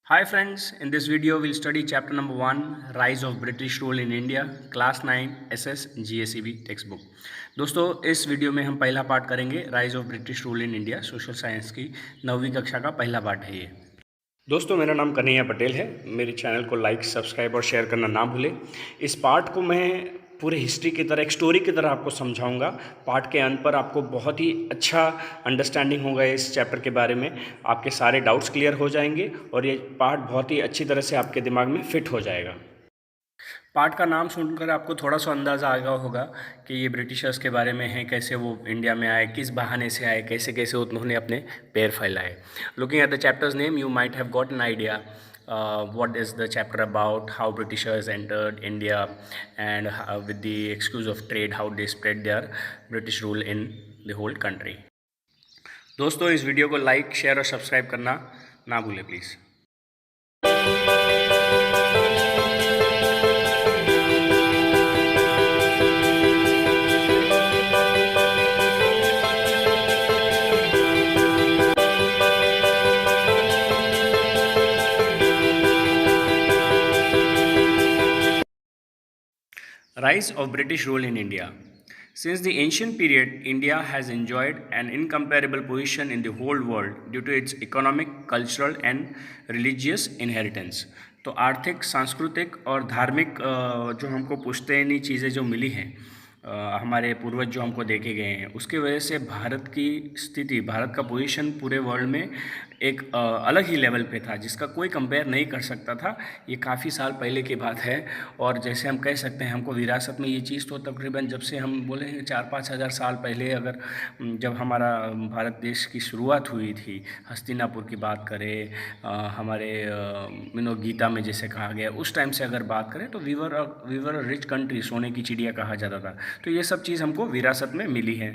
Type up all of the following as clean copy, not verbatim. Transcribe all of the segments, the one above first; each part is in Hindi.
Hi friends, in this video we'll study chapter number 1 Rise of British Rule in India class 9 SS GSEB textbook। दोस्तों इस वीडियो में हम पहला पार्ट करेंगे rise of British rule in India social science की 9वीं कक्षा का पहला पार्ट है ये। दोस्तों मेरा नाम कन्हैया पटेल है। मेरे चैनल को लाइक सब्सक्राइब और शेयर करना ना भूलें। इस पार्ट को मैं पूरे हिस्ट्री की तरह एक स्टोरी की तरह आपको समझाऊंगा। पार्ट के अंत पर आपको बहुत ही अच्छा अंडरस्टैंडिंग होगा इस चैप्टर के बारे में। आपके सारे डाउट्स क्लियर हो जाएंगे और ये पार्ट बहुत ही अच्छी तरह से आपके दिमाग में फिट हो जाएगा। पार्ट का नाम सुनकर आपको थोड़ा सा अंदाज़ा आ गया होगा कि ये ब्रिटिशर्स के बारे में है, कैसे वो इंडिया में आए, किस बहाने से आए, कैसे कैसे उन्होंने अपने पैर फैलाए। Looking at the chapters name you might have got an idea what is the chapter about, how Britishers entered India and with the excuse of trade how they spread their British rule in the whole country। दोस्तों इस वीडियो को लाइक शेयर और सब्सक्राइब करना ना भूलें please. Rise of British rule in India. Since the ancient period, India has enjoyed an incomparable position in the whole world due to its economic, cultural and religious inheritance। तो आर्थिक, सांस्कृतिक और धार्मिक जो हमको पुश्तैनी चीज़ें जो मिली हैं, हमारे पूर्वज जो हमको देखे गए हैं, उसकी वजह से भारत की स्थिति, भारत का पोजीशन पूरे वर्ल्ड में एक अलग ही लेवल पे था जिसका कोई कंपेयर नहीं कर सकता था। ये काफ़ी साल पहले की बात है और जैसे हम कह सकते हैं हमको विरासत में ये चीज़ तो तकरीबन जब से हम बोले 4-5 हज़ार साल पहले अगर जब हमारा भारत देश की शुरुआत हुई थी, हस्तिनापुर की बात करें, हमारे गीता में जैसे कहा गया उस टाइम से अगर बात करें तो we were a rich country, सोने की चिड़िया कहा जाता था। तो ये सब चीज़ हमको विरासत में मिली है।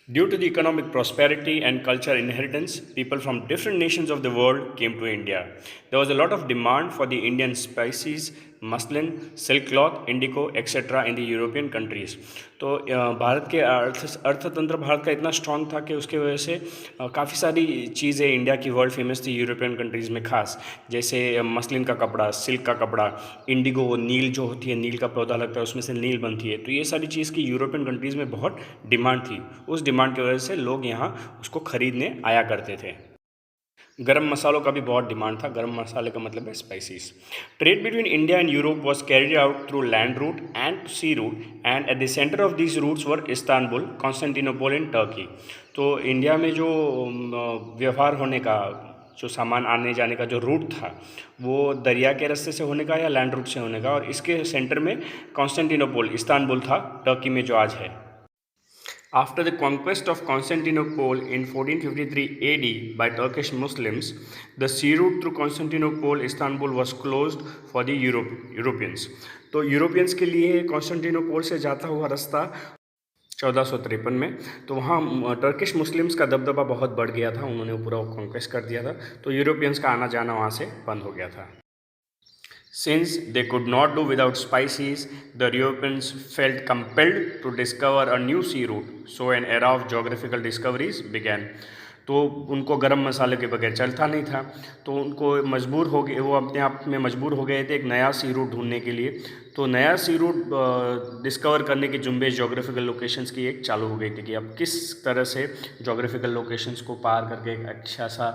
Due to the economic prosperity and cultural inheritance, people from different nations of the world came to India. There was a lot of demand for the Indian spices, muslin, silk cloth, indigo, etc. in the European countries. तो भारत के अर्थतंत्र भारत का इतना स्ट्रांग था कि उसके वजह से काफ़ी सारी चीज़ें इंडिया की वर्ल्ड फेमस थी यूरोपियन कंट्रीज़ में, खास जैसे मसलिन का कपड़ा, सिल्क का कपड़ा, इंडिगो, नील जो होती है, नील का पौधा लगता है उसमें से नील बनती है। तो ये सारी चीज़ की यूरोपियन कंट्रीज़ में बहुत डिमांड थी। उस डिमांड की वजह से लोग यहाँ उसको ख़रीदने आया करते थे। गरम मसालों का भी बहुत डिमांड था। गरम मसाले का मतलब है spices. Trade between India and Europe was carried out through land route and sea route and at the centre of these routes were Istanbul, Constantinople in Turkey. तो इंडिया में जो व्यवहार होने का, जो सामान आने जाने का जो रूट था वो दरिया के रास्ते से होने का या लैंड रूट से होने का, और इसके सेंटर में कॉन्स्टेंटिनोपल, इस्तांबुल था, टर्की में जो आज है। After the conquest of Constantinople in 1453 AD by Turkish Muslims, the sea route through Constantinople, Istanbul was closed for the Europeans। तो यूरोपियंस के लिए कॉन्स्टेंटिनोपल से जाता हुआ रास्ता 1453 में, तो वहाँ टर्किश मुस्लिम्स का दबदबा बहुत बढ़ गया था, उन्होंने पूरा कॉन्क्वेस्ट कर दिया था, तो यूरोपियंस का आना जाना वहाँ से बंद हो गया था। Since they could not do without spices, the Europeans felt compelled to discover a new sea route, so an era of geographical discoveries began। तो उनको गरम मसाले के बगैर चलता नहीं था, तो उनको मजबूर हो गए, वो अपने आप में मजबूर हो गए थे एक नया सी रूट ढूंढने के लिए। तो नया सी रूट डिस्कवर करने की जुम्बेश जोग्राफिकल लोकेशंस की एक चालू हो गई थी कि अब किस तरह से जोग्राफिकल लोकेशंस को पार करके एक अच्छा सा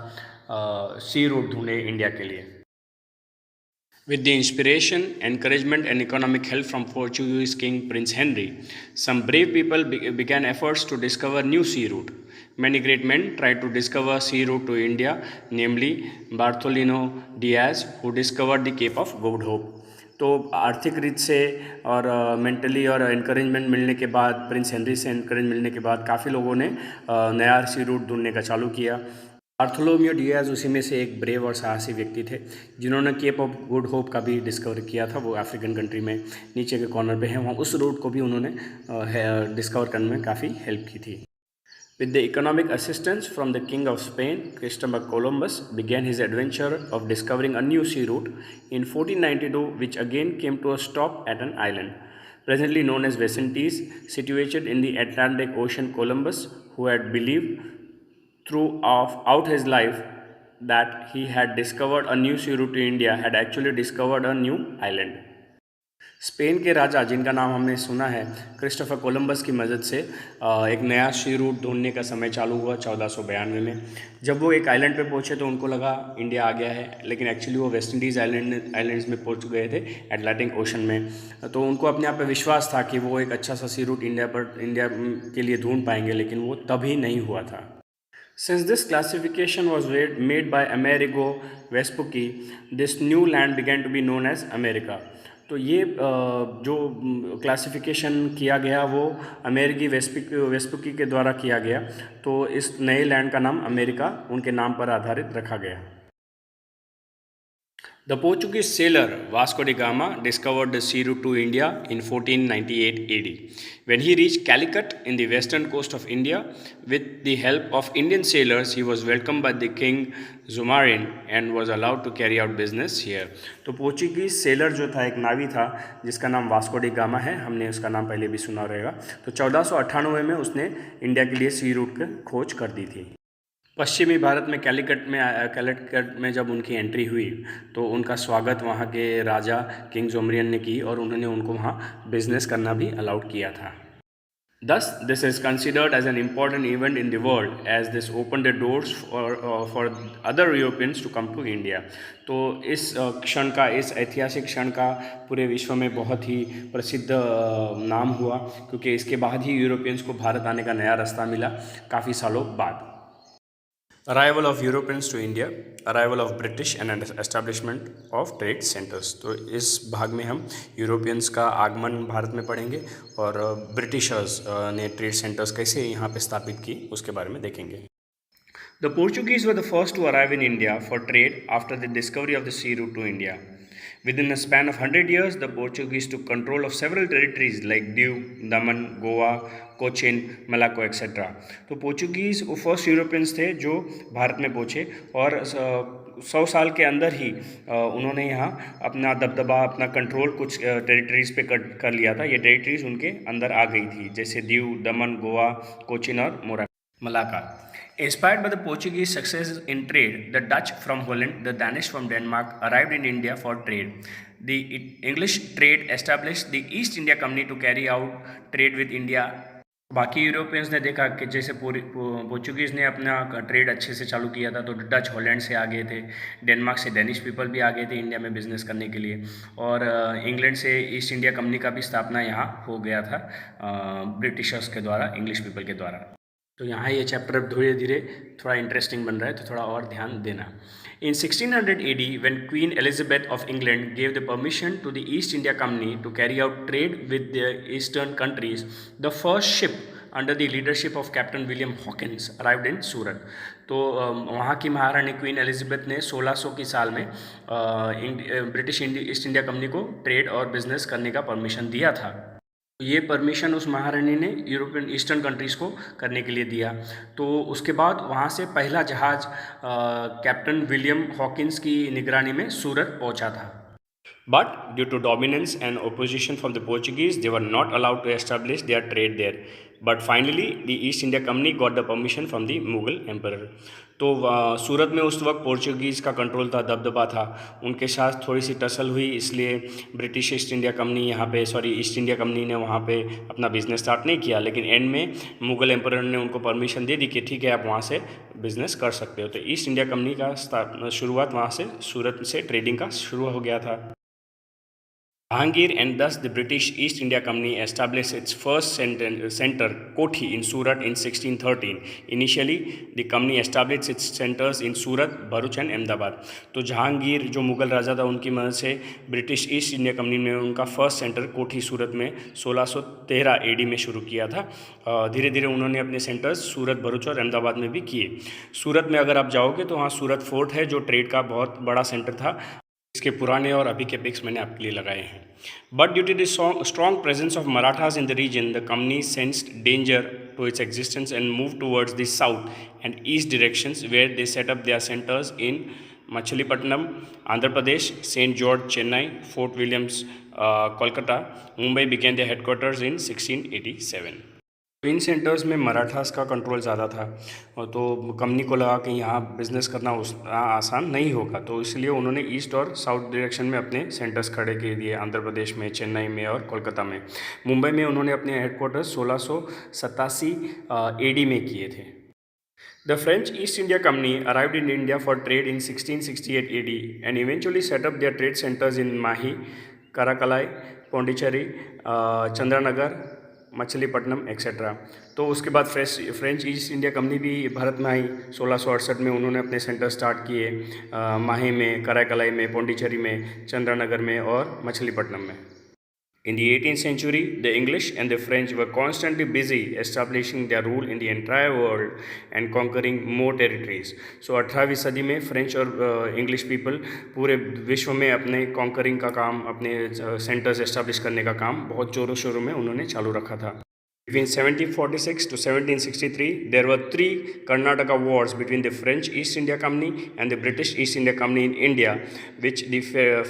सी रूट ढूंढे इंडिया के लिए। With the inspiration, encouragement and economic help from Portuguese King Prince Henry, some brave people began efforts to discover new sea route। Many great men tried to discover sea route to India, namely Bartolino Diaz, who discovered the Cape of Good Hope। तो आर्थिक रीत से और मेंटली और इनकरेजमेंट मिलने के बाद, प्रिंस हेनरी से इनकरेज मिलने के बाद काफ़ी लोगों ने नया सी रूट ढूंढने का चालू किया। बार्थोलोम्यू डियाज उसी में से एक ब्रेव और साहसी व्यक्ति थे जिन्होंने केप ऑफ गुड होप का भी डिस्कवर किया था। वो अफ्रीकन कंट्री में नीचे के कॉर्नर पे है, वहाँ उस रूट को भी उन्होंने डिस्कवर करने में काफ़ी हेल्प की थी। With the economic assistance from the King of Spain, Christopher Columbus began his adventure of discovering a new sea route in 1492, which again came to a stop at an island, presently known as West situated in the Atlantic Ocean. Columbus, who had believed throughout his life that he had discovered a new sea route to India had actually discovered a new island. Spain के राजा जिनका नाम हमने सुना है क्रिस्टोफर कोलंबस की मदद से एक नया सी रूट ढूंढने का समय चालू हुआ 1492 में। जब वो एक आइलैंड पे पहुंचे तो उनको लगा इंडिया आ गया है, लेकिन एक्चुअली वो वेस्ट इंडीज़ आइलैंड्स में पहुंच गए थे अटलांटिक ओशन में। तो उनको अपने आप पे विश्वास था कि वो एक अच्छा सा सी रूट इंडिया के लिए ढूंढ पाएंगे, लेकिन वो तभी नहीं हुआ था। Since this classification was made by Amerigo Vespucci, this new land began to be known as America. तो ये जो क्लासिफिकेशन किया गया वो अमेरिकी वेस्पुकी के द्वारा किया गया, तो इस नए लैंड का नाम अमेरिका उनके नाम पर आधारित रखा गया। The Portuguese sailor Vasco da Gama discovered the sea route to India in 1498 AD. When he reached Calicut in the western coast of India, with the help of Indian sailors, he was welcomed by the king Zumarin and was allowed to carry out business here. तो पोर्चुगीज सेलर जो था, एक नावी था जिसका नाम वास्को डी गामा है, हमने उसका नाम पहले भी सुना रहेगा। तो 1498 में उसने इंडिया के लिए सी रूट की खोज कर दी थी। पश्चिमी भारत में कैलिकट में जब उनकी एंट्री हुई तो उनका स्वागत वहाँ के राजा किंग जोमरियन ने की और उन्होंने उनको वहाँ बिजनेस करना भी अलाउड किया था। Thus, this is considered as an important event in the world as this opened the doors for other Europeans to come to India. तो इस क्षण का, इस ऐतिहासिक क्षण का पूरे विश्व में बहुत ही प्रसिद्ध नाम हुआ, क्योंकि इसके बाद ही यूरोपियंस को भारत आने का नया रास्ता मिला काफ़ी सालों बाद। Arrival of Europeans to India, arrival of British and establishment of trade centers। तो इस भाग में हम यूरोपियंस का आगमन भारत में पढ़ेंगे और ब्रिटिशर्स ने ट्रेड सेंटर्स कैसे यहाँ पे स्थापित की उसके बारे में देखेंगे। The Portuguese were the first to arrive in India for trade after the discovery of the sea route to India. Within a span of 100 years, the Portuguese took control of several territories like Diu, Daman, Goa, Cochin, Malacca etcetera. तो पोर्चुगीज़ वो फर्स्ट यूरोपियंस थे जो भारत में पहुँचे और 100 साल के अंदर ही उन्होंने यहाँ अपना दबदबा, अपना कंट्रोल कुछ टेरिटरीज़ पे कर लिया था। ये टेरिटरीज़ उनके अंदर आ गई थी, जैसे दीव, दमन, गोवा, कोचिन और Malacca. Inspired by the Portuguese success in trade, the Dutch from Holland, the Danish from Denmark arrived in India for trade. The English trade established the East India Company to carry out trade with India. बाकी यूरोपियंस ने देखा कि जैसे पोर्चुगीज़ ने अपना ट्रेड अच्छे से चालू किया था, तो डच हॉलैंड से आ गए थे, डेनमार्क से डेनिश पीपल भी आ गए थे इंडिया में बिजनेस करने के लिए, और इंग्लैंड से ईस्ट इंडिया कंपनी का भी स्थापना यहाँ हो गया था ब्रिटिशर्स के द्वारा, इंग्लिश पीपल के द्वारा। तो यहाँ ये चैप्टर धीरे धीरे थोड़ा इंटरेस्टिंग बन रहा है, तो थोड़ा और ध्यान देना। In 1600 AD, when Queen Elizabeth of England gave the permission to the East India Company to carry out trade with the eastern countries, the first ship under the leadership of Captain William Hawkins arrived in सूरत। तो वहाँ की महारानी क्वीन एलिजाबेथ ने 1600 की साल में ब्रिटिश ईस्ट इंडिया कंपनी को ट्रेड और बिजनेस करने का परमिशन दिया था। ये परमिशन उस महारानी ने यूरोपियन ईस्टर्न कंट्रीज़ को करने के लिए दिया। तो उसके बाद वहाँ से पहला जहाज़ कैप्टन विलियम हॉकिंस की निगरानी में सूरत पहुँचा था। But due to dominance and opposition from the Portuguese, they were not allowed to establish their trade there. But finally, the East India Company got the permission from the Mughal Emperor. तो सूरत में उस वक्त पोर्चुगीज़ का कंट्रोल था, दबदबा था, उनके साथ थोड़ी सी टसल हुई, इसलिए British East India company east India company ने वहाँ पे अपना बिज़नेस स्टार्ट नहीं किया, लेकिन एंड में मुग़ल एम्परर ने उनको परमिशन दे दी कि ठीक है आप वहाँ से बिज़नेस कर सकते हो। तो ईस्ट इंडिया कंपनी का शुरुआत वहाँ से सूरत से ट्रेडिंग का शुरू हो गया था। Jahangir and thus the British East India Company established its first center, Kothi, in Surat in 1613. Initially, the company established its centers in Surat, Bharuch and Ahmedabad. तो जहांगीर जो मुग़ल राजा था, उनकी मदद से ब्रिटिश ईस्ट इंडिया कंपनी ने उनका फर्स्ट सेंटर कोठी सूरत में 1613 AD में शुरू किया था। धीरे धीरे उन्होंने अपने सेंटर्स सूरत, भरूच और अहमदाबाद में भी किए। सूरत में अगर आप जाओगे तो वहाँ सूरत फोर्ट है जो ट्रेड का बहुत बड़ा सेंटर था। इसके पुराने और अभी के पिक्स मैंने आपके लिए लगाए हैं। But due to the strong presence of Marathas in the region, the company sensed danger to its existence and move towards the south and east directions, where they set up their centres in Machilipatnam, Andhra Pradesh, saint George, Chennai, fort Williams, Kolkata, Mumbai became their headquarters in 1687। इन सेंटर्स में मराठास का कंट्रोल ज़्यादा था और तो कंपनी को लगा कि यहाँ बिजनेस करना आसान नहीं होगा, तो इसलिए उन्होंने ईस्ट और साउथ डायरेक्शन में अपने सेंटर्स खड़े कर दिए। आंध्र प्रदेश में, चेन्नई में और कोलकाता में। मुंबई में उन्होंने अपने हेडक्वार्टर्स 1687 AD में किए थे। The French East India Company arrived in India for trade in 1668 AD and eventually set up their trade centers in Mahi, Karakalai, Pondicherry, Chandernagore, Machilipatnam etcetera. तो उसके बाद फ्रेंच ईस्ट इंडिया कंपनी भी भारत में आई। 1668 में उन्होंने अपने सेंटर स्टार्ट किए माही में, कराईकलाई में, पौंडीचेरी में, चंद्रनगर में और मछलीपट्टनम में। In the 18th century, the English and the French were constantly busy establishing their rule in the entire world and conquering more territories. So 18वीं सदी में फ्रेंच और इंग्लिश पीपल पूरे विश्व में अपने कॉन्करिंग का काम, अपने सेंटर्स एस्टेब्लिश करने का काम बहुत जोरों शोरों में उन्होंने चालू रखा था। Between 1746 to 1763, there were three Karnataka wars between the French East India Company and the British East India Company in India, which the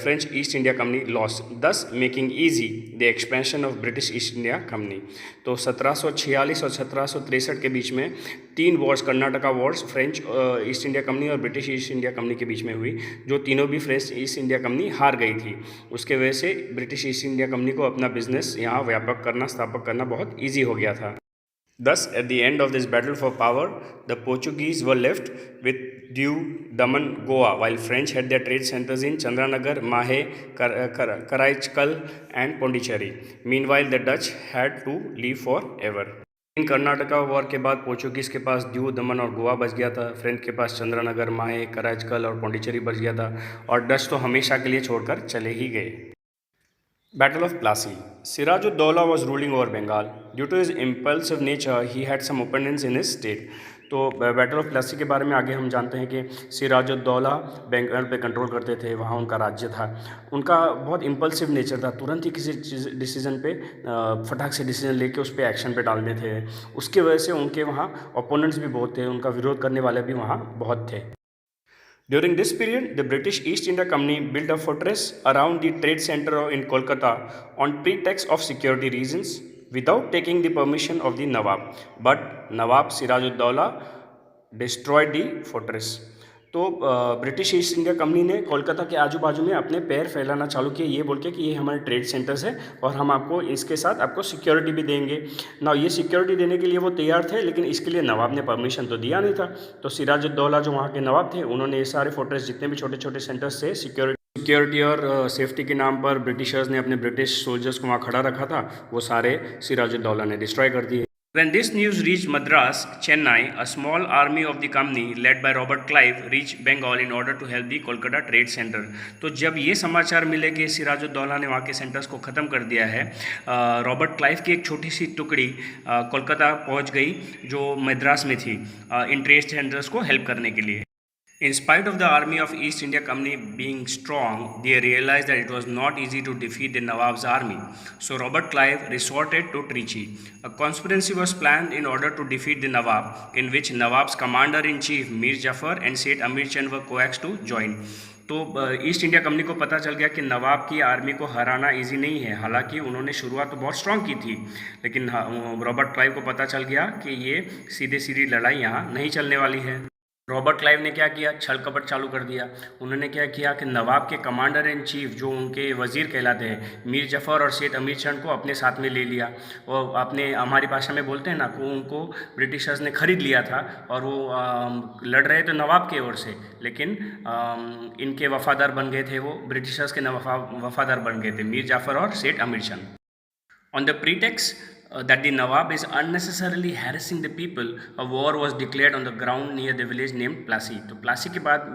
French East India Company lost, thus making easy the expansion of British East India Company. तो 1746 और 1763 के बीच में तीन Wars, Karnataka Wars, French east India company और ब्रिटिश ईस्ट इंडिया कंपनी के बीच में हुई, जो तीनों भी फ्रेंच ईस्ट इंडिया कंपनी हार गई थी। उसके वजह से ब्रिटिश ईस्ट इंडिया कंपनी को अपना बिजनेस यहाँ व्यापक करना, स्थापक करना बहुत ईजी हो गया था। Thus, at the end of this battle for power, the Portuguese were left with Diu, Daman, Goa, while French had their trade centers in Chandranagar, Mahe, Karaichkal and Pondicherry. Meanwhile, the Dutch had to leave forever. In Karnataka war के बाद पोर्चुगीज़ के पास दीव, दमन और गोवा बच गया था। फ्रेंच के पास चंद्रनगर, माहे, कराईकल और पौंडीचेरी बच गया था और डच तो हमेशा के लिए छोड़कर चले ही गए। Battle of Plassey. Siraj-ud-Dawla was ruling over Bengal. Due to his impulsive nature, he had some opponents in his state. तो बैटल ऑफ प्लासी के बारे में आगे हम जानते हैं कि सिराजुद्दौला बंगाल पे कंट्रोल करते थे, वहाँ उनका राज्य था। उनका बहुत इम्पल्सिव नेचर था, तुरंत ही किसी डिसीजन पे फटाक से डिसीजन लेके उस पर एक्शन पे डाल देते थे। उसकी वजह से उनके वहाँ ओपोनेंट्स भी बहुत थे, उनका विरोध करने वाले भी वहाँ बहुत थे। During this period, the British East India Company built a fortress around the trade center in Kolkata on pretext of security reasons without taking the permission of the Nawab. But Nawab Siraj-ud-Dawla destroyed the fortress. तो ब्रिटिश ईस्ट इंडिया कंपनी ने कोलकाता के आजू बाजू में अपने पैर फैलाना चालू किए, ये बोल के कि ये हमारे ट्रेड सेंटर्स है और हम आपको इसके साथ आपको सिक्योरिटी भी देंगे ना। ये सिक्योरिटी देने के लिए वो तैयार थे, लेकिन इसके लिए नवाब ने परमिशन तो दिया नहीं था। तो सिराजुद्दौला जो वहाँ के नवाब थे, उन्होंने ये सारे फोर्ट्रेस जितने भी छोटे छोटे सेंटर्स थे, सिक्योरिटी और सेफ्टी के नाम पर ब्रिटिशर्स ने अपने ब्रिटिश सोल्जर्स को वहाँ खड़ा रखा था, वो सारे सिराजुद्दौला ने डिस्ट्रॉय कर दिए। When this news reached Madras, Chennai, a small army of the company led by Robert Clive reached Bengal in order to help the Kolkata Trade Center. तो जब ये समाचार मिले कि सिराजुद्दौला ने वहाँ के सेंटर्स को ख़त्म कर दिया है, रॉबर्ट क्लाइव की एक छोटी सी टुकड़ी कोलकाता पहुँच गई जो मद्रास में थी, इन ट्रेड सेंटर्स को हेल्प करने के लिए। In spite of the army of East India Company being strong, they realized that it was not easy to defeat the Nawab's army. So Robert Clive resorted to treachery. A conspiracy was planned in order to defeat the Nawab, in which Nawab's commander-in-chief Mir Jafar and Seth Amir Chand were coaxed to join. तो ईस्ट इंडिया कंपनी को पता चल गया कि नवाब की आर्मी को हराना इजी नहीं है। हालांकि उन्होंने शुरुआत तो बहुत स्ट्रांग की थी, लेकिन रॉबर्ट क्लाइव को पता चल गया कि ये सीधे सीधी लड़ाई यहाँ नहीं चलने वाली है। रॉबर्ट क्लाइव ने क्या किया, छल कपट चालू कर दिया। उन्होंने क्या किया कि नवाब के कमांडर इन चीफ जो उनके वज़ीर कहलाते हैं, मीर जफ़र और सेठ अमीर चंद को अपने साथ में ले लिया। वो अपने हमारी भाषा में बोलते हैं ना, को उनको ब्रिटिशर्स ने ख़रीद लिया था और वो लड़ रहे थे नवाब की ओर से, लेकिन इनके वफ़ादार बन गए थे, वो ब्रिटिशर्स के वफ़ादार बन गए थे, मीर जाफ़र और सेठ अमीर चंद। On the pretext that the Nawab is unnecessarily harassing the people, a war was declared on the ground near the village named Plassey. तो प्लासी के बाद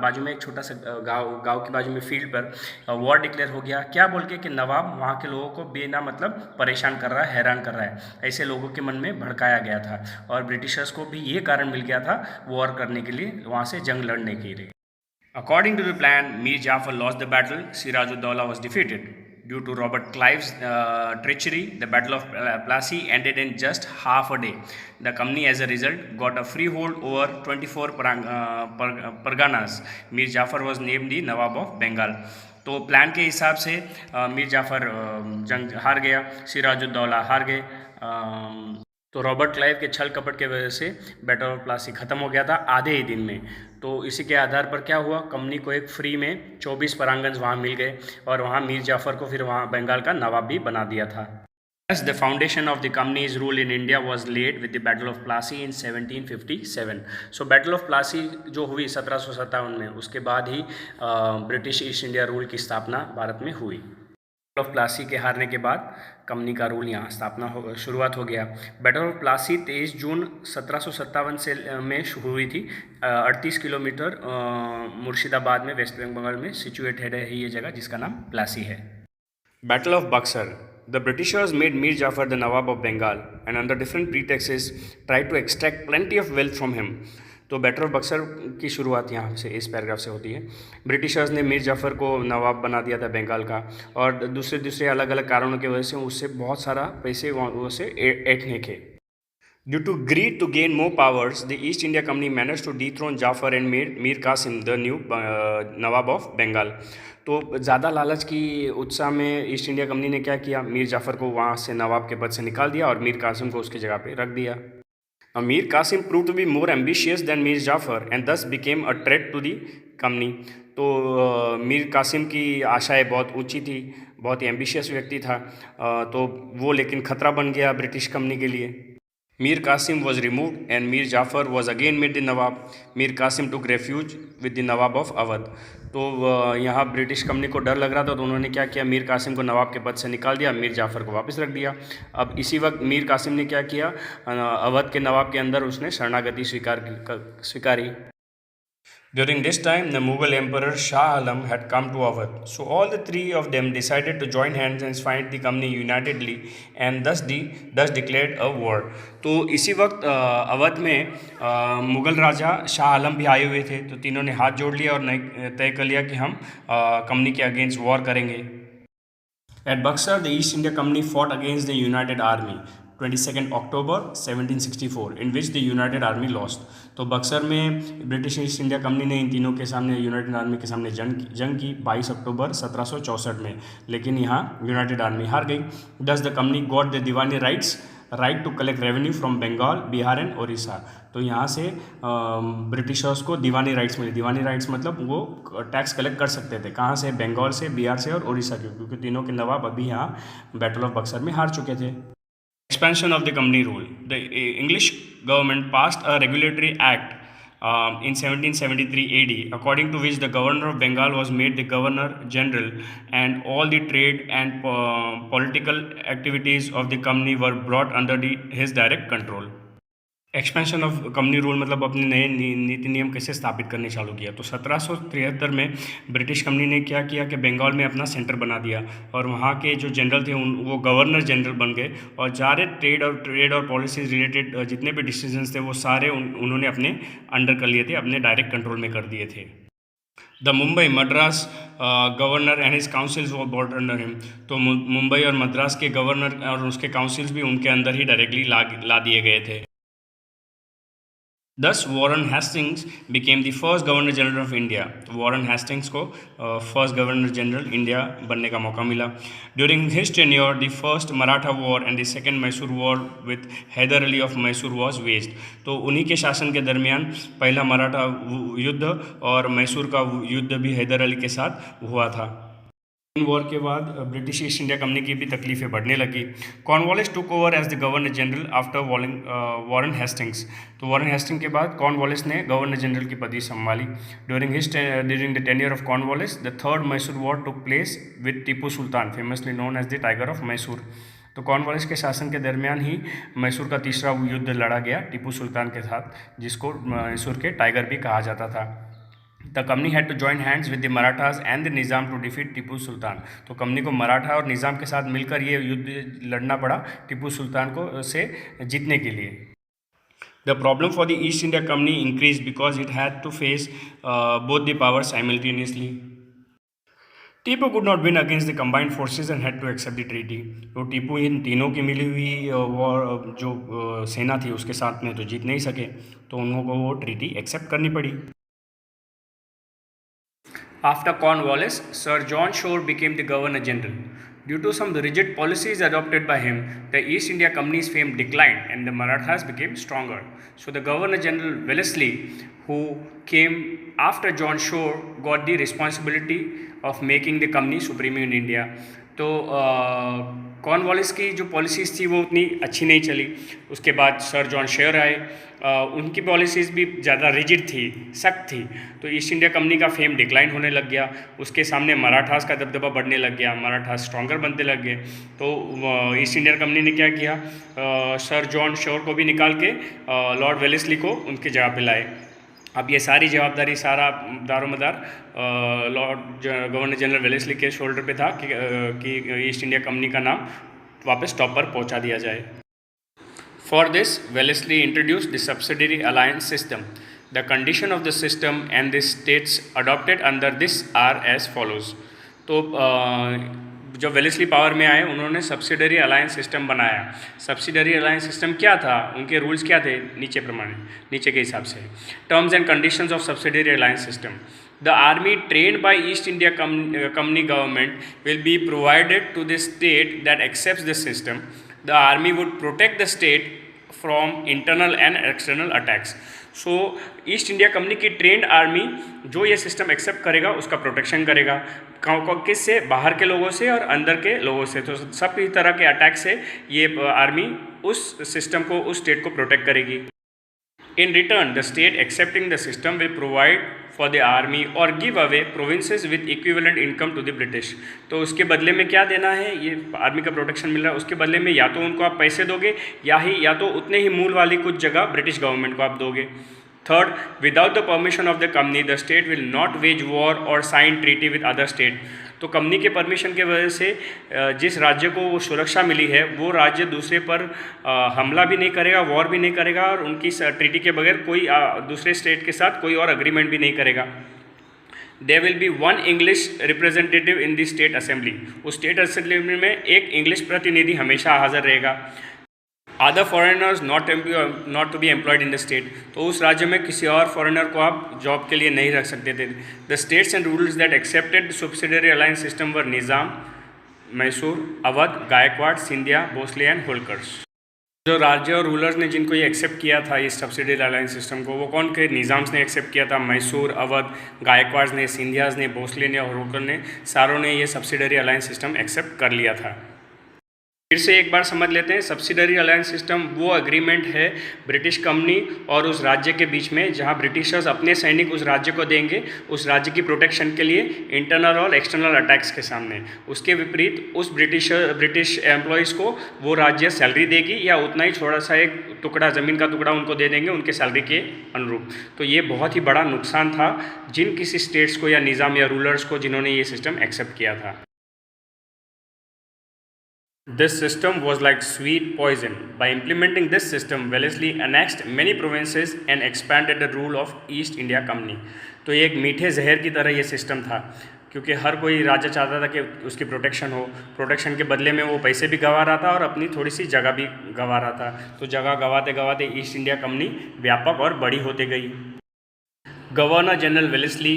बाजू में एक छोटा सा गांव के बाजू में फील्ड पर वॉर डिक्लेयर हो गया। क्या बोल के कि नवाब वहाँ के लोगों को बेना मतलब परेशान कर रहा है, हैरान कर रहा है, ऐसे लोगों के मन में भड़काया गया था और ब्रिटिशर्स को भी ये कारण मिल गया था वॉर करने के लिए, वहाँ से जंग लड़ने के लिए। According to the plan, Mir Jafar lost the battle, Siraj-ud-Dawla was defeated. Due to Robert Clive's treachery, the Battle of Plassey ended in just half a day. The company, as a result, got a freehold over 24 Parganas. Mir Jafar was named the Nawab of Bengal. तो प्लान के हिसाब से मीर जाफ़र जंग हार गया, सिराजुद्दौला हार गए। तो रॉबर्ट क्लाइव के छल कपट के वजह से बैटल ऑफ प्लासी ख़त्म हो गया था आधे ही दिन में। तो इसी के आधार पर क्या हुआ, कंपनी को एक फ्री में 24 परांगन वहाँ मिल गए और वहाँ मीर जाफ़र को फिर वहाँ बंगाल का नवाब भी बना दिया था। Thus, the foundation of the company's rule in India was laid with the Battle of Plassey in 1757. So, Battle of Plassey जो हुई 1757 में, उसके बाद ही ब्रिटिश ईस्ट इंडिया रूल की स्थापना भारत में हुई। बैटल ऑफ प्लासी के हारने के बाद कंपनी का रूल यहाँ शुरुआत हो गया। बैटल ऑफ प्लासी 23 जून 1757 से में हुई थी। 38 किलोमीटर मुर्शिदाबाद में वेस्ट बंगाल में सिचुएटेड है ये जगह, जिसका नाम प्लासी है। Battle of Buxar. The Britishers made Mir Jafar the Nawab of Bengal and under different pretexts tried to extract plenty of wealth from him. तो बैटल ऑफ बक्सर की शुरुआत यहाँ से इस पैराग्राफ से होती है। ब्रिटिशर्स ने मीर जाफ़र को नवाब बना दिया था बंगाल का और दूसरे अलग अलग कारणों की वजह से उससे बहुत सारा पैसे उसे ऐंठने के। Due to greed to gain more powers, the East India Company managed to dethrone Jafar and made Mir Qasim the new Nawab of Bengal. तो ज़्यादा लालच की उत्साह में ईस्ट इंडिया कंपनी ने क्या किया, मीर जाफ़र को वहाँ से नवाब के पद से निकाल दिया और मीर कासिम को उसकी जगह पे रख दिया। Mir Qasim proved to be more ambitious than Mir Jafar and thus became a threat to the company. तो मीर कासिम की आशाएं बहुत ऊंची थी, बहुत ही एम्बिशियस व्यक्ति था, तो वो लेकिन खतरा बन गया ब्रिटिश कंपनी के लिए। Mir Qasim was removed and Mir Jafar was again made the Nawab. Mir Qasim took refuge with the Nawab of Awadh. तो यहाँ ब्रिटिश कंपनी को डर लग रहा था, तो उन्होंने क्या किया, मीर कासिम को नवाब के पद से निकाल दिया, मीर जाफ़र को वापस रख दिया। अब इसी वक्त मीर कासिम ने क्या किया, अवध के नवाब के अंदर उसने शरणागति स्वीकारी। During this time, the Mughal Emperor Shah Alam had come to Awadh. So all the three of them decided to join hands and fight the company unitedly and thus declared a war. तो इसी वक्त अवध में मुग़ल राजा शाह आलम भी आए हुए थे, तो तीनों ने हाथ जोड़ लिया और तय कर लिया कि हम कंपनी के अगेंस्ट वॉर करेंगे। At Buxar, the East India Company fought against the United Army 22 October 1764, in which the United Army lost. तो बक्सर में ब्रिटिश ईस्ट इंडिया कंपनी ने इन तीनों के सामने, यूनाइटेड आर्मी के सामने जंग की 22 अक्टूबर 1764 में, लेकिन यहाँ यूनाइटेड आर्मी हार गई। Thus the company got the Diwani right to collect revenue from Bengal, Bihar and Orissa. तो यहाँ से ब्रिटिशर्स को दीवानी राइट्स मिले। दीवानी राइट्स मतलब वो टैक्स कलेक्ट कर सकते थे, कहाँ से, बंगाल से, बिहार से और उड़ीसा के, क्योंकि तीनों के नवाब अभी यहाँ बैटल ऑफ बक्सर में हार चुके थे। Expansion of the company rule. The English government passed a regulatory act in 1773 AD, according to which the governor of Bengal was made the governor general, and all the trade and political activities of the company were brought under his direct control. Expansion of company rule मतलब अपने नए नीति नियम कैसे स्थापित करने चालू किया। तो 1773 में ब्रिटिश कंपनी ने क्या किया कि बंगाल में अपना सेंटर बना दिया और वहाँ के जो जनरल थे वो गवर्नर जनरल बन गए और सारे ट्रेड और पॉलिसीज रिलेटेड जितने भी डिसीजंस थे वो सारे उन्होंने अपने अंडर कर लिए थे, अपने डायरेक्ट कंट्रोल में कर दिए थे। The Mumbai Madras governor and his councils वो बॉर्ड अंडर हिम। तो मुंबई और मद्रास के गवर्नर और उसके काउंसिल्स भी उनके अंदर ही डायरेक्टली ला दिए गए थे। Thus, Warren Hastings became the first Governor General of India. तो वॉरेन हेस्टिंग्स को फर्स्ट गवर्नर जनरल इंडिया बनने का मौका मिला। During his tenure, the first Maratha War and the second Mysore War with Hyder Ali of Mysore was waged. तो उन्हीं के शासन के दरमियान पहला मराठा युद्ध और मैसूर का युद्ध भी हैदर अली के साथ हुआ था। वॉर के बाद ब्रिटिश ईस्ट इंडिया कंपनी की भी तकलीफें बढ़ने लगी। Cornwallis took over as the governor general after Warren Hastings. तो वॉरेन हेस्टिंग के बाद कॉर्नवालिस ने गवर्नर जनरल की पदवी संभाली। During the tenure of Cornwallis the third Mysore war took place with Tipu Sultan, famously known as the tiger of Mysore. तो कॉर्नवालिस के शासन के दरमियान ही मैसूर का तीसरा युद्ध लड़ा गया टीपू सुल्तान के साथ, जिसको मैसूर के टाइगर भी कहा जाता था। The company had to join hands with the Marathas and the Nizam to defeat Tipu Sultan. तो कंपनी को मराठा और निज़ाम के साथ मिलकर ये युद्ध लड़ना पड़ा टीपू सुल्तान को से जीतने के लिए। The problem for the East India company increase because it had to face both the power simultaneously. Tipu could not win against the combined forces and had to accept the treaty. तो टीपू इन तीनों की मिली हुई वॉर जो सेना थी उसके साथ में तो जीत नहीं सके, तो उनको वो ट्रीटी एक्सेप्ट करनी पड़ी। After Cornwallis, Sir John Shore became the Governor General. Due to some rigid policies adopted by him, the East India Company's fame declined and the Marathas became stronger. So the Governor General Wellesley, who came after John Shore, got the responsibility of making the company supreme in India. तो कॉर्नवालिस की जो पॉलिसीज़ थी वो उतनी अच्छी नहीं चली. उसके बाद सर जॉन शेयर आए. उनकी पॉलिसीज़ भी ज़्यादा रिजिड थी, सख्त थी. तो ईस्ट इंडिया कंपनी का फेम डिक्लाइन होने लग गया. उसके सामने मराठास का दबदबा बढ़ने लग गया, मराठास स्ट्रॉन्गर बनते लग गए. तो ईस्ट इंडिया कंपनी ने क्या किया, सर जॉन शेयर को भी निकाल के लॉर्ड वेलेस्ली को उनकी जगह पे लाए. अब ये सारी जवाबदारी, सारा दारोमदार गवर्नर जनरल वेलेस्ली के शोल्डर पे था कि ईस्ट इंडिया कंपनी का नाम वापस टॉप पर पहुंचा दिया जाए. For this, Wellesley introduced the subsidiary alliance system. The condition of the system and the states adopted under this are as follows. तो जब वेलेस्ली पावर में आए, उन्होंने सब्सिडरी अलायंस सिस्टम बनाया. सब्सिडरी अलायंस सिस्टम क्या था, उनके रूल्स क्या थे, नीचे के हिसाब से. Terms and conditions of subsidiary alliance system. The army trained by East India Company government will be provided to the state that accepts this system. The army would protect the state from internal and external attacks. So east India company की ट्रेंड आर्मी जो ये सिस्टम एक्सेप्ट करेगा उसका प्रोटेक्शन करेगा. किस से, बाहर के लोगों से और अंदर के लोगों से. तो सभी तरह के अटैक से ये आर्मी उस सिस्टम को, उस स्टेट को प्रोटेक्ट करेगी. In return, the state accepting the system will provide for the army or give away provinces with equivalent income to the British. तो उसके बदले में क्या देना है, ये आर्मी का प्रोटेक्शन मिल रहा है. उसके बदले में या तो उनको आप पैसे दोगे या तो उतने ही मूल वाली कुछ जगह ब्रिटिश गवर्नमेंट को आप दोगे. Third, without the permission of the company the state will not wage war और sign treaty with other state. तो कंपनी के परमिशन के वजह से जिस राज्य को वो सुरक्षा मिली है, वो राज्य दूसरे पर हमला भी नहीं करेगा, वॉर भी नहीं करेगा, और उनकी ट्रीटी के बगैर कोई दूसरे स्टेट के साथ कोई और अग्रीमेंट भी नहीं करेगा. There will be one English representative in the state assembly. उस स्टेट असेंबली में एक इंग्लिश प्रतिनिधि हमेशा हाजिर रहेगा. Other foreigners not to be employed in the state. तो उस राज्य में किसी और फॉरेनर को आप जॉब के लिए नहीं रख सकते थे. The states and rules that accepted subsidiary alliance system were Nizam, Mysore, Awadh, Gaekwad, Scindia, Bhosle and Holkars. जो राज्य और रूलर्स ने जिनको ये एक्सेप्ट किया था इस सब्सिडरी अलायंस सिस्टम को, वो कौन के, निज़ाम्स ने एक्सेप्ट किया था. मैसूर, अवध, गायकवाड़ ने, सिंधियाज ने, भोसले ने और होलकर ने, सारों ने ये सब्सिडरी अलायंस सिस्टम एक्सेप्ट कर लिया था. फिर से एक बार समझ लेते हैं. सब्सिडरी अलायंस सिस्टम वो एग्रीमेंट है ब्रिटिश कंपनी और उस राज्य के बीच में, जहां ब्रिटिशर्स अपने सैनिक उस राज्य को देंगे उस राज्य की प्रोटेक्शन के लिए, इंटरनल और एक्सटर्नल अटैक्स के सामने. उसके विपरीत उस ब्रिटिश एम्प्लॉयज़ को वो राज्य सैलरी देगी या उतना ही थोड़ा सा एक टुकड़ा, ज़मीन का टुकड़ा उनको दे देंगे उनके सैलरी के अनुरूप. तो ये बहुत ही बड़ा नुकसान था जिन किसी स्टेट्स को या निज़ाम या रूलर्स को जिन्होंने ये सिस्टम एक्सेप्ट किया था. This system was like sweet poison. By implementing this system, Wellesley annexed many provinces and expanded the rule of East India Company. तो ये एक मीठे जहर की तरह ये सिस्टम था, क्योंकि हर कोई राज्य चाहता था कि उसकी प्रोटेक्शन हो. प्रोटेक्शन के बदले में वो पैसे भी गंवा रहा था और अपनी थोड़ी सी जगह भी गंवा रहा था. तो जगह गंवाते गंवाते ईस्ट इंडिया कंपनी व्यापक और बड़ी होती गई. Governor general Wellesley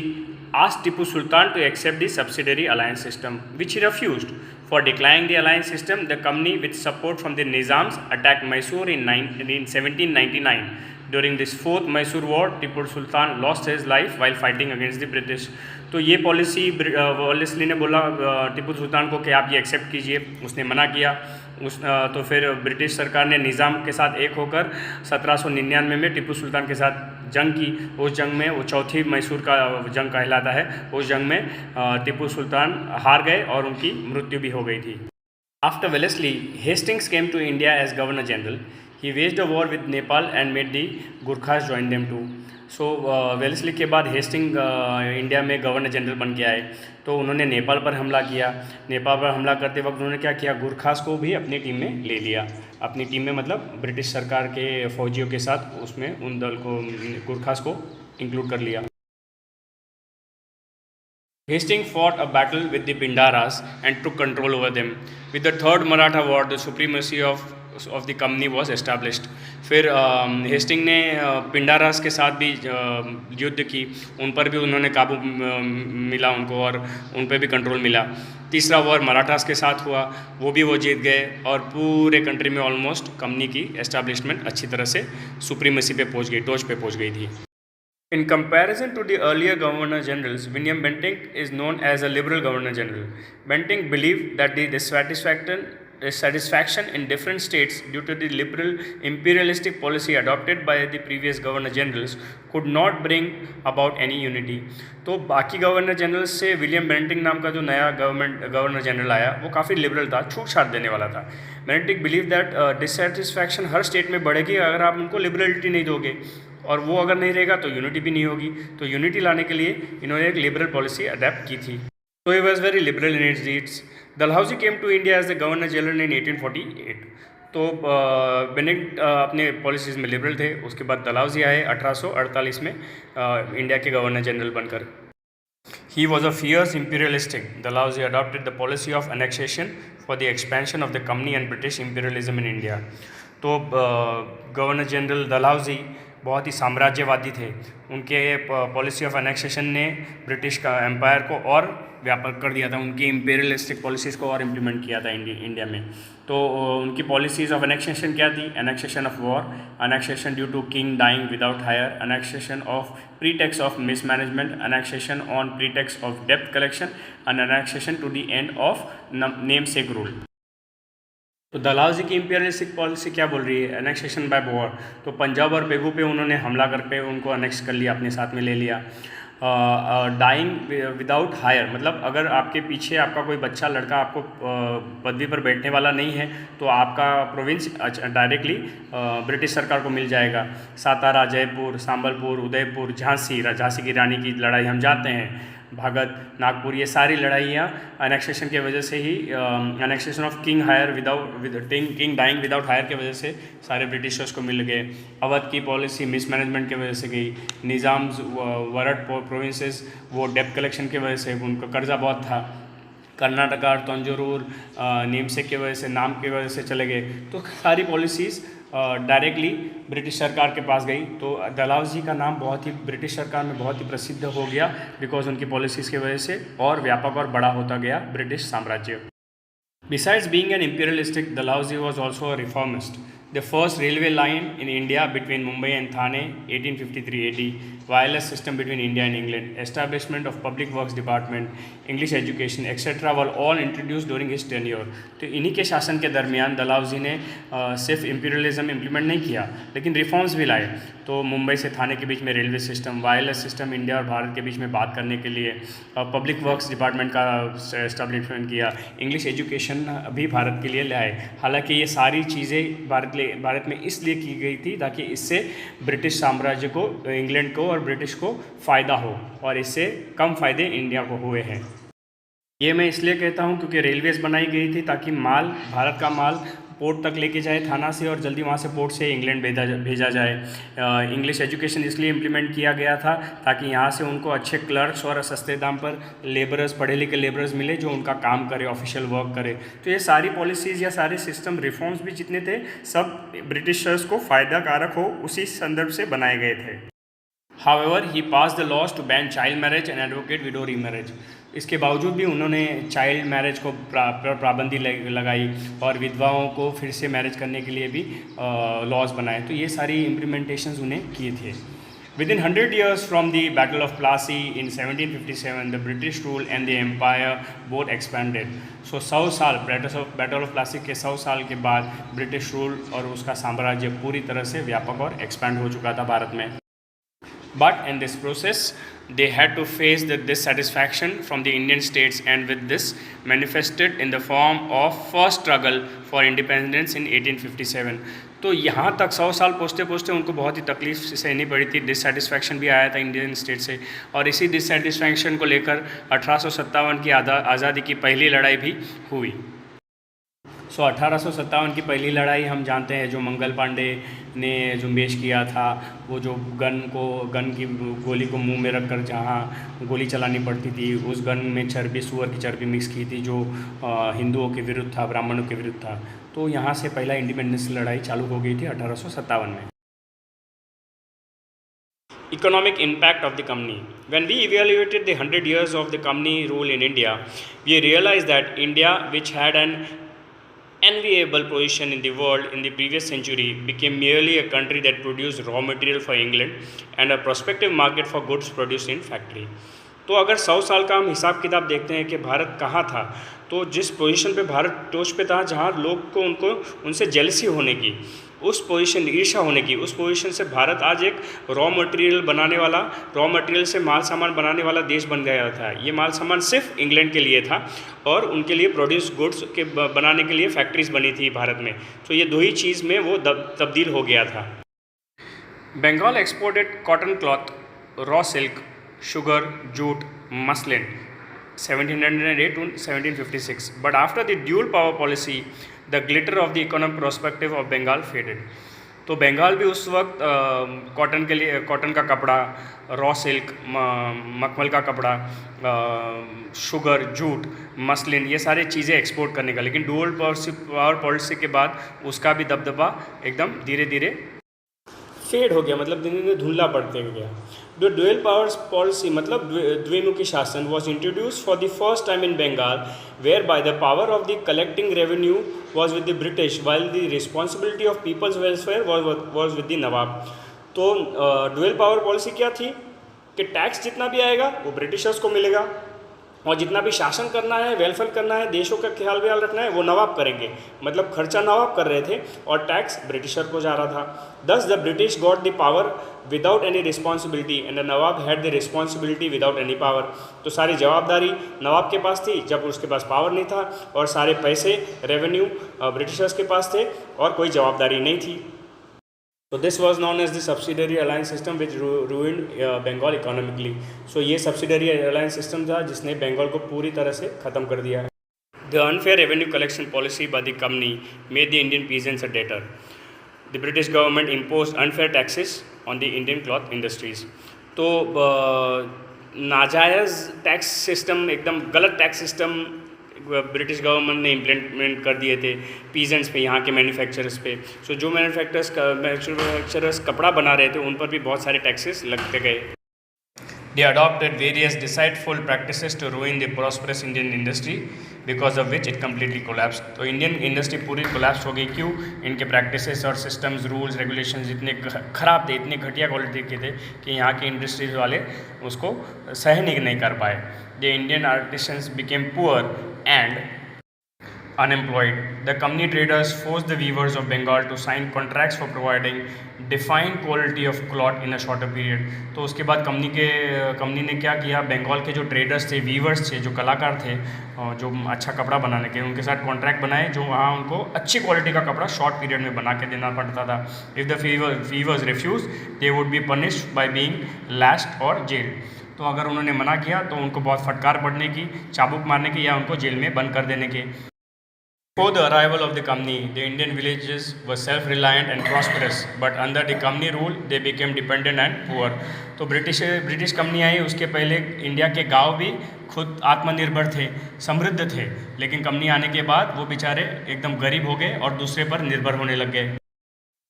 asked Tipu Sultan to accept the subsidiary alliance system, which he refused. For declining the alliance system, the company, with support from the Nizams, attacked Mysore in 1799. During this fourth Mysore war, Tipu Sultan lost his life while fighting against the British. तो ये पॉलिसी वेलेस्ली ने बोला टिपू सुल्तान को कि आप ये एक्सेप्ट कीजिए. उसने मना किया. तो फिर ब्रिटिश सरकार ने निज़ाम के साथ एक होकर 1799 में टिपू सुल्तान के साथ जंग की. उस जंग में, वो चौथी मैसूर का जंग कहलाता है, उस जंग में टिपू सुल्तान हार गए और उनकी मृत्यु भी हो गई थी. After Wellesley, Hastings came to India as governor general. He waged a war with Nepal and made the Gurkhas join them too. So Wellesley के बाद हेस्टिंग इंडिया में गवर्नर जनरल बन के आए. तो उन्होंने नेपाल पर हमला किया. नेपाल पर हमला करते वक्त उन्होंने क्या किया, गुरखास को भी अपनी टीम में ले लिया. अपनी टीम में मतलब ब्रिटिश सरकार के फौजियों के साथ उसमें उन दल को, गुरखास को इंक्लूड कर लिया. Hastings fought a battle with the Pindaras and took control over them. With the Third Maratha War, the supremacy of the company was established. फिर हेस्टिंग ने पिंडारास के साथ भी युद्ध की, उन पर भी उन्होंने काबू मिला उनको और उन पर भी कंट्रोल मिला। तीसरा वॉर मराठास के साथ हुआ, वो भी वो जीत गए और पूरे कंट्री में ऑलमोस्ट कंपनी की एस्टैब्लिशमेंट अच्छी तरह से सुप्रीमेसी पे पहुंच गई, टॉच पे पहुंच गई थी। In comparison to the earlier Governor Generals, William Bentinck is known as a liberal Governor General. Bentinck believed that the dissatisfaction in different states due to the liberal imperialistic policy adopted by the previous Governor Generals could not bring about any unity. तो बाकी गवर्नर जनरल से विलियम बेंटिंक नाम का जो नया गवर्नर जनरल आया वो काफ़ी लिबरल था, छूट छाट देने वाला था। Bentinck believe that dissatisfaction her state में बढ़ेगी अगर आप उनको लिबरलिटी नहीं दोगे, और वो अगर नहीं रहेगा तो यूनिटी भी नहीं होगी। तो यूनिटी लाने के लिए इन्होंने एक लिबरल पॉलिसी अडेप्ट की थी। तो he was very liberal in its deeds. Dalhousie came to India as the governor general in 1848। तो बेनेडिक्ट अपने पॉलिसीज़ में लिबरल थे। उसके बाद डलहौजी आए 1848 में इंडिया के गवर्नर जनरल बनकर। He was a fierce imperialistic. Dalhousie adopted the policy of annexation for the expansion of the company and British imperialism in India. तो गवर्नर जनरल डलहौजी बहुत ही साम्राज्यवादी थे। उनके पॉलिसी ऑफ एनेक्सेशन ने ब्रिटिश का एम्पायर को और व्यापक कर दिया था, उनकी इम्पेरियलिस्टिक पॉलिसीज़ को और इम्प्लीमेंट किया था इंडिया में। तो उनकी पॉलिसीज़ ऑफ एनेक्सेशन क्या थी? Annexation of war, annexation due to king dying without heir, annexation of pretext of mismanagement, annexation on pretext of डेप्थ collection and annexation to the end of namesake rule. तो डलहौजी की इंपीरियलिस्टिक पॉलिसी क्या बोल रही है? Annexation by war. तो पंजाब और पेगू पे उन्होंने हमला करके उनको एनेक्स कर लिया, अपने साथ में ले लिया। डाइंग विदाउट हायर, मतलब अगर आपके पीछे आपका कोई बच्चा लड़का आपको पदवी पर बैठने वाला नहीं है तो आपका प्रोविंस डायरेक्टली ब्रिटिश सरकार को मिल जाएगा। सातारा, जयपुर, संबलपुर, उदयपुर, झांसी की रानी की लड़ाई हम जानते हैं, भागत, नागपुर, ये सारी लड़ाइयाँ एनेक्सेशन की वजह से ही, annexation of king king dying without heir की वजह से सारे ब्रिटिशर्स को मिल गए। अवध की पॉलिसी मिसमैनेजमेंट की वजह से गई। निज़ाम वरड प्रोविंसेस वो डेप्थ कलेक्शन की वजह से, उनका कर्जा बहुत था। कर्नाटका, तंजोरूर, नेमसेक की वजह से, नाम की वजह से चले गए। तो सारी पॉलिसीज़ डायरेक्टली ब्रिटिश सरकार के पास गई। तो डलहौजी का नाम बहुत ही ब्रिटिश सरकार में बहुत ही प्रसिद्ध हो गया बिकॉज उनकी पॉलिसीज़ की वजह से, और व्यापक और बड़ा होता गया ब्रिटिश साम्राज्य। Besides being an imperialistic, Dalhousie was also a reformist. The first railway line in India between Mumbai and Thane, 1853 AD, wireless system between India and England, establishment of public works department, English education, etc. were all introduced during his tenure. तो इन्हीं के शासन के दरमियान डलहौजी ने सिर्फ इम्पीरियलिज्म इम्प्लीमेंट नहीं किया लेकिन रिफॉर्म्स भी लाए। तो मुंबई से थाने के बीच में railway system, wireless system India और भारत के बीच में बात करने के लिए पब्लिक वर्क्स डिपार्टमेंट का एस्टेब्लिशमेंट किया, इंग्लिश एजुकेशन भी भारत के लिए लाए। हालांकि ये सारी चीज़ें भारत में इसलिए की गई थी ताकि इससे ब्रिटिश साम्राज्य को, इंग्लैंड को और ब्रिटिश को फ़ायदा हो, और इससे कम फ़ायदे इंडिया को हुए हैं। ये मैं इसलिए कहता हूँ क्योंकि रेलवेज़ बनाई गई थी ताकि माल, भारत का माल पोर्ट तक लेके जाए थाना से, और जल्दी वहाँ से पोर्ट से इंग्लैंड भेजा जाए। इंग्लिश एजुकेशन इसलिए इम्प्लीमेंट किया गया था ताकि यहाँ से उनको अच्छे क्लर्क्स और सस्ते दाम पर लेबरर्स, पढ़े लिखे लेबरर्स मिले जो उनका काम करे, ऑफिशियल वर्क करे। तो ये सारी पॉलिसीज़ या सारे सिस्टम रिफॉर्म्स भी जितने थे सब ब्रिटिशर्स को फ़ायदा कारक हो उसी संदर्भ से बनाए गए थे। However, he passed the laws to ban child marriage and advocate widow remarriage. इसके बावजूद भी उन्होंने चाइल्ड मैरिज को पाबंदी लगाई और विधवाओं को फिर से मैरिज करने के लिए भी लॉज बनाए। तो ये सारी इम्प्लीमेंटेशंस उन्हें किए थे। Within 100 years from the Battle of Plassey in 1757, the British rule and the empire both expanded. So 100 साल, बैटल ऑफ प्लासी के 100 साल के बाद ब्रिटिश रूल और उसका साम्राज्य पूरी तरह से व्यापक और एक्सपैंड हो चुका था भारत में। But in this process, they had to face the dissatisfaction from the Indian states, and with this manifested in the form of first struggle for independence in 1857. तो यहाँ तक 100 साल पहुँचते उनको बहुत ही तकलीफ सहनी पड़ी थी, डिससेटिस्फैक्शन भी आया था इंडियन स्टेट से, और इसी डिससेटिस्फैक्शन को लेकर 1857 की आज़ादी की पहली लड़ाई भी हुई। सो 1857 की पहली लड़ाई हम जानते हैं, जो मंगल पांडे ने जुम्बेश किया था, वो जो गन की गोली को मुंह में रखकर जहाँ गोली चलानी पड़ती थी, उस गन में सूअर की चर्बी मिक्स की थी, जो हिंदुओं के विरुद्ध था, ब्राह्मणों के विरुद्ध था। तो यहाँ से पहला इंडिपेंडेंस लड़ाई चालू हो गई थी 1857 में। Economic impact of the company. When we evaluated the 100 years of the company rule in India, we realized that India, which had an enviable position in the world in the previous century, became merely a country that produced raw material for England and a prospective market for goods produced in factory. तो अगर 100 साल का हम हिसाब किताब देखते हैं कि भारत कहाँ था, तो जिस पोजीशन पे भारत टॉच पे था, जहाँ लोग को उनसे जेलसी होने की, उस पोजीशन, ईर्ष्या होने की, उस पोजीशन से भारत आज एक रॉ मटेरियल से माल सामान बनाने वाला देश बन गया था। ये माल सामान सिर्फ इंग्लैंड के लिए था और उनके लिए प्रोड्यूस गुड्स के बनाने के लिए फैक्ट्रीज बनी थी भारत में। तो ये दो ही चीज़ में वो तब्दील हो गया था। Bengal exported cotton cloth, raw silk, sugar, jute, muslin 1708 to 1756, but after the dual power policy the glitter of the economic perspective of Bengal faded. तो बंगाल भी उस वक्त कॉटन का कपड़ा, रॉ सिल्क, मखमल का कपड़ा, शुगर, जूट, मसलिन, ये सारी चीज़ें एक्सपोर्ट करने का, लेकिन डुअल पावर पॉलिसी के बाद उसका भी दबदबा एकदम धीरे धीरे फेड हो गया, मतलब धीरे धीरे धुंधला पड़ते गया। द डुअल पावर्स पॉलिसी मतलब द्विमुखी शासन was introduce for the first time in Bengal, whereby the power of the collecting revenue was with the British while the responsibility of people's welfare was with the nawab. तो डुअल पावर पॉलिसी क्या थी कि टैक्स जितना भी आएगा वो ब्रिटिशर्स को मिलेगा, और जितना भी शासन करना है, वेलफेयर करना है, देशों का ख्याल व्याल रखना है, वो नवाब करेंगे। मतलब खर्चा नवाब कर रहे थे और टैक्स ब्रिटिशर को जा रहा था। दस the British got the power without any responsibility and the Nawab had the responsibility without any power. तो सारी जवाबदारी नवाब के पास थी जब उसके पास पावर नहीं था, और सारे पैसे रेवेन्यू ब्रिटिशर्स के पास थे और कोई जवाबदारी नहीं थी। So this was known as the subsidiary alliance system which ruined Bengal economically. So ये subsidiary alliance system था जिसने बंगाल को पूरी तरह से ख़त्म कर दिया है। The unfair revenue collection policy by the company made the Indian peasants a debtor. The British government imposed unfair taxes on the Indian cloth industries. तो नाजायज़ टैक्स सिस्टम, एकदम गलत टैक्स सिस्टम ब्रिटिश गवर्नमेंट ने इम्प्लीमेंट कर दिए थे पीजेंट्स पे, यहाँ के मैन्युफैक्चरर्स पे। सो जो मैन्युफैक्चरर्स कपड़ा बना रहे थे उन पर भी बहुत सारे टैक्सेस लगते गए। They adopted various deceitful practices to ruin the prosperous Indian industry because of which it completely collapse. तो इंडियन इंडस्ट्री पूरी कोलैप्स हो गई। क्यों? इनके प्रैक्टिसेस और सिस्टम्स, रूल्स, रेगुलेशंस इतने ख़राब थे, इतने घटिया क्वालिटी के थे कि यहाँ के इंडस्ट्रीज वाले उसको सहन ही नहीं कर पाए। The Indian artisans became poor and unemployed. The company traders forced the weavers of Bengal to sign contracts for providing defined quality of cloth in a shorter period. तो उसके बाद कंपनी ने क्या किया, बंगाल के जो ट्रेडर्स थे, वीवर्स थे, जो कलाकार थे, जो अच्छा कपड़ा बनाने के, उनके साथ कॉन्ट्रैक्ट बनाए जो वहाँ उनको अच्छी क्वालिटी का कपड़ा शॉर्ट पीरियड में बना के देना पड़ता था। If the weavers refuse they would be punished by being lashed और जेल। तो अगर उन्होंने मना किया तो उनको बहुत फटकार पड़ने की, चाबुक मारने की, या उनको जेल में बंद कर देने के। Before the arrival of the company, the Indian villages were self-reliant and prosperous, but under the company rule, they became dependent and poor. तो ब्रिटिश कंपनी आई, उसके पहले इंडिया के गांव भी खुद आत्मनिर्भर थे, समृद्ध थे, लेकिन कंपनी आने के बाद वो बेचारे एकदम गरीब हो गए और दूसरे पर निर्भर होने लग गए।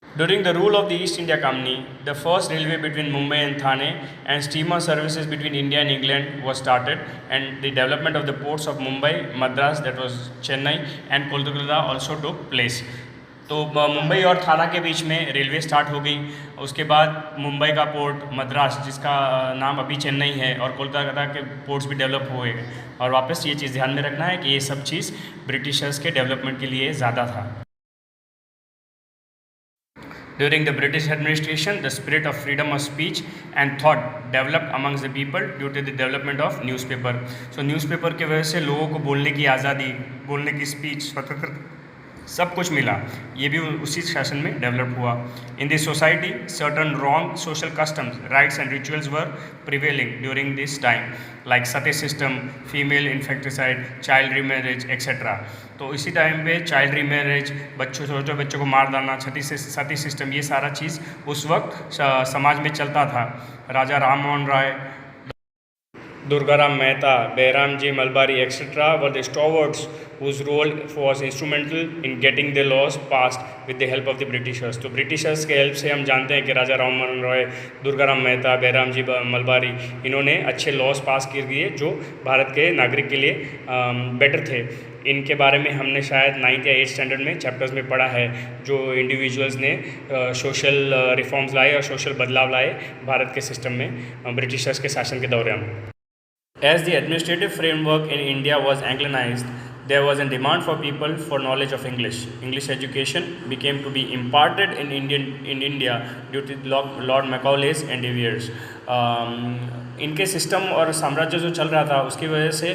During the rule of the East India Company, the first railway between Mumbai and Thane and steamer services between India and England was started, and the development of the ports of Mumbai, Madras, that was Chennai, and Kolkata also took place. तो मुंबई और थाना के बीच में रेलवे स्टार्ट हो गई। उसके बाद मुंबई का पोर्ट, मद्रास जिसका नाम अभी चेन्नई है, और कोलकाता के पोर्ट्स भी डेवलप हुए। और वापस ये चीज़ ध्यान में रखना है कि ये सब चीज़ ब्रिटिशर्स के डेवलपमेंट के लिए ज़्यादा था। During the British administration, the spirit of freedom of speech and thought developed amongst the people due to the development of newspaper. So newspaper के वजह से लोगों को बोलने की आज़ादी, बोलने की स्पीच, सब कुछ मिला, ये भी उसी शासन में डेवलप हुआ। In this society certain wrong social customs, rites and rituals were prevailing during this time, like sati system, female infanticide, child remarriage etcetera. तो इसी टाइम पे चाइल्ड रीमैरिज, छोटे बच्चों को मार डालना, सती सिस्टम, ये सारा चीज़ उस वक्त समाज में चलता था। राजा Ram Mohan Roy, Durgaram Mehta, Behramji Malbari, etc. were the stalwarts whose role was instrumental in getting the laws passed with the help of the Britishers. तो ब्रिटिशर्स के हेल्प से हम जानते हैं कि राजा राम मोहन रॉय, दुर्गाराम मेहता, behramji मलबारी, इन्होंने अच्छे लॉज पास कर दिए जो भारत के नागरिक के लिए बेटर थे। इनके बारे में हमने शायद 9th या 8th स्टैंडर्ड में चैप्टर्स में पढ़ा है, जो इंडिविजुअल्स ने सोशल रिफॉर्म्स लाए और सोशल बदलाव लाए भारत के सिस्टम में ब्रिटिशर्स के शासन के दौरान। As the administrative framework in India was Anglicized, there was a demand for people for knowledge of English. English education became to be imparted in India due to Lord Macaulay's endeavours. इनके सिस्टम और साम्राज्य जो चल रहा था उसकी वजह से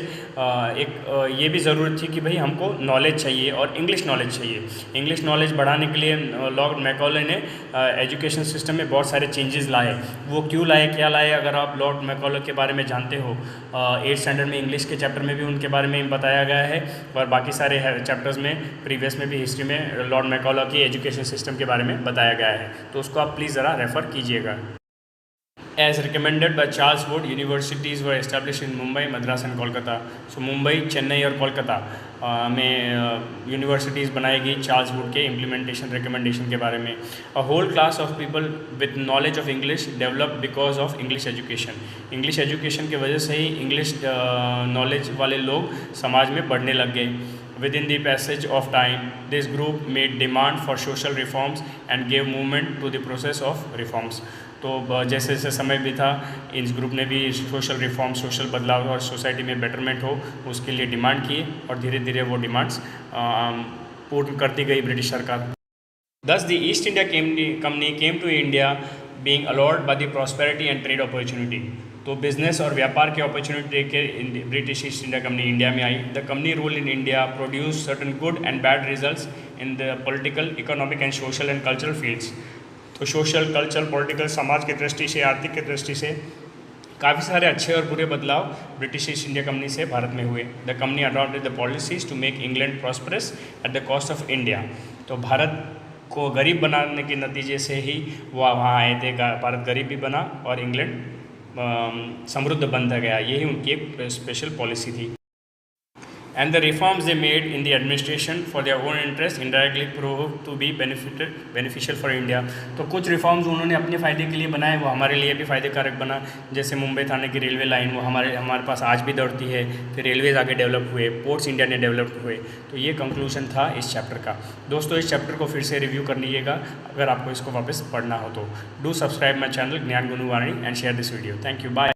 ये भी ज़रूरत थी कि भाई हमको नॉलेज चाहिए और इंग्लिश नॉलेज चाहिए। इंग्लिश नॉलेज बढ़ाने के लिए लॉर्ड मैकॉले ने एजुकेशन सिस्टम में बहुत सारे चेंजेस लाए। वो क्यों लाए, क्या लाए, अगर आप लॉर्ड मैकॉले के बारे में जानते हो, 8th स्टैंडर्ड में इंग्लिश के चैप्टर में भी उनके बारे में बताया गया है और बाकी सारे चैप्टर्स में प्रीवियस में भी हिस्ट्री में लॉर्ड मैकॉले की एजुकेशन सिस्टम के बारे में बताया गया है, तो उसको आप प्लीज़ ज़रा रेफ़र कीजिएगा। As recommended by Charles Wood, universities were established in Mumbai, Madras and Kolkata. So Mumbai, Chennai और कोलकाता में यूनिवर्सिटीज़ बनाई गई चार्ल्स वुड के इम्प्लीमेंटेशन रिकमेंडेशन के बारे में। A whole class of people with knowledge of English develop because of English education. English education की वजह से ही इंग्लिश नॉलेज वाले लोग समाज में बढ़ने लग गए। Within the passage of time, this group made demand for social reforms and gave movement to the process of reforms. तो जैसे जैसे समय भी था, इस ग्रुप ने भी सोशल रिफॉर्म, सोशल बदलाव और सोसाइटी में बेटरमेंट हो उसके लिए डिमांड किए और धीरे धीरे वो डिमांड्स पूर्ण करती गई ब्रिटिश सरकार। Thus the East India Company came to India being allured by the prosperity and trade opportunity. तो बिज़नेस और व्यापार के अपॉर्चुनिटी के British East India Company India में आई। The company rule in India produce certain good and bad results in the political, economic and social and cultural fields. तो सोशल, कल्चरल, पॉलिटिकल, समाज की दृष्टि से, आर्थिक की दृष्टि से काफ़ी सारे अच्छे और बुरे बदलाव ब्रिटिश ईस्ट इंडिया कंपनी से भारत में हुए। The company adopted the policies to make England prosperous at the cost of India. तो भारत को गरीब बनाने के नतीजे से ही वो वहाँ आए थे। भारत गरीब भी बना और इंग्लैंड समृद्ध बनता गया, यही उनकी एक स्पेशल पॉलिसी थी। And the reforms they made in the administration for their own interest indirectly prove to be beneficial for India. तो कुछ रिफॉर्म्स उन्होंने अपने फ़ायदे के लिए बनाए, वो हमारे लिए भी फ़ायदे कारक बना। जैसे मुंबई थाने की रेलवे लाइन, वो हमारे पास आज भी दौड़ती है। फिर रेलवेज़ आगे डेवलप हुए, पोर्ट्स इंडिया ने डेवलप हुए। तो ये कंक्लूजन था इस चैप्टर का। दोस्तों, इस चैप्टर को फिर से रिव्यू कर लीजिएगा अगर आपको इसको वापस पढ़ना हो तो। Do subscribe my channel Gyan Gunu Vani and share this video. Thank you, bye.